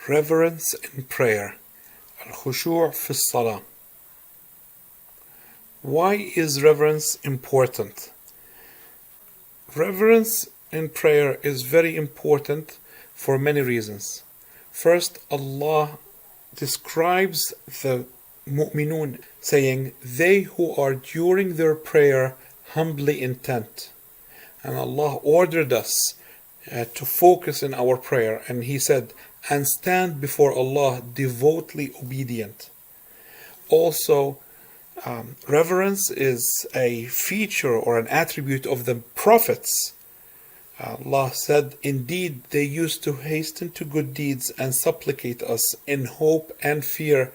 Reverence in prayer. Al-Khushu' fi Salah. Why is reverence important? Reverence in prayer is very important for many reasons. First, Allah describes the mu'minun saying, they who are during their prayer humbly intent. And Allah ordered us to focus in our prayer, and He said, and stand before Allah devotedly obedient. Also, reverence is a feature or an attribute of the prophets. Allah said, indeed, they used to hasten to good deeds and supplicate us in hope and fear,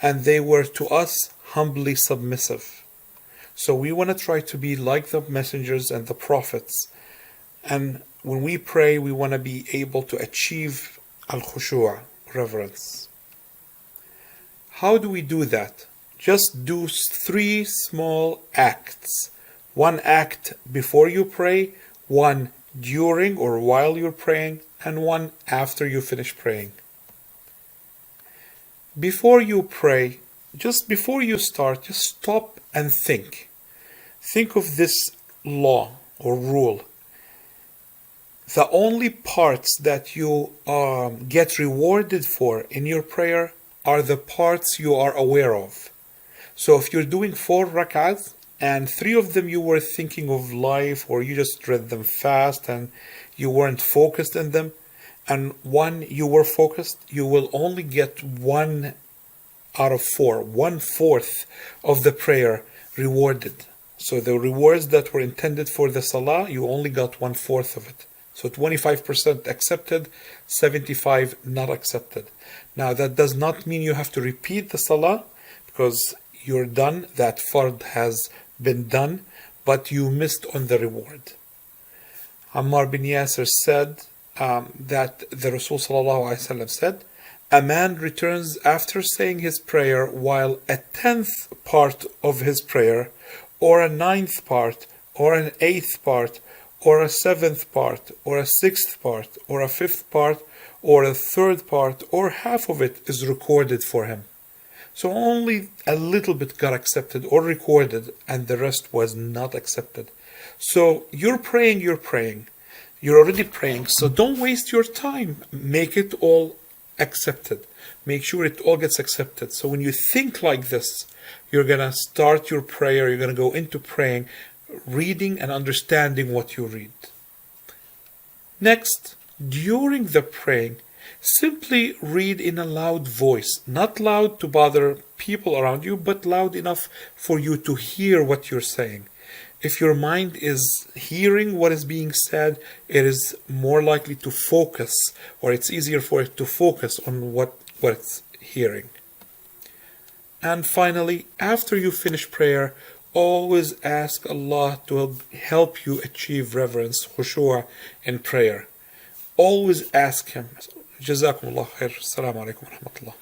and they were to us humbly submissive. So we want to try to be like the messengers and the prophets. And when we pray, we want to be able to achieve al-khushu', reverence. How do we do that? Just do 3 small acts. 1 act before you pray, 1 during or while you're praying, and 1 after you finish praying. Before you pray, just before you start, just stop and think. Think of this law or rule. The only parts that you get rewarded for in your prayer are the parts you are aware of. So if you're doing 4 rak'ahs and 3 of them you were thinking of life, or you just read them fast and you weren't focused in them, and 1 you were focused, you will only get 1 out of 4, 1/4 of the prayer rewarded. So the rewards that were intended for the salah, you only got 1/4 of it. So 25% accepted, 75% not accepted. Now that does not mean you have to repeat the salah, because you're done, that fard has been done, but you missed on the reward. Ammar bin Yasir said that the Rasul said, a man returns after saying his prayer while a 10th part of his prayer, or a 9th part, or an 8th part, or a 7th part, or a 6th part, or a 5th part, or a 3rd part, or half of it is recorded for him. So only a little bit got accepted or recorded, and the rest was not accepted. So you're praying. You're already praying, so don't waste your time. Make it all accepted. Make sure it all gets accepted. So when you think like this, you're going to start your prayer, you're going to go into praying, reading and understanding what you read. Next, during the praying, simply read in a loud voice. Not loud to bother people around you, but loud enough for you to hear what you're saying. If your mind is hearing what is being said, it is more likely to focus, or it's easier for it to focus on what it's hearing. And finally, after you finish prayer, always ask Allah to help you achieve reverence, khushu' in prayer. Always ask Him. Jazakumullah khair. Assalamu alaikum wa rahmatullah.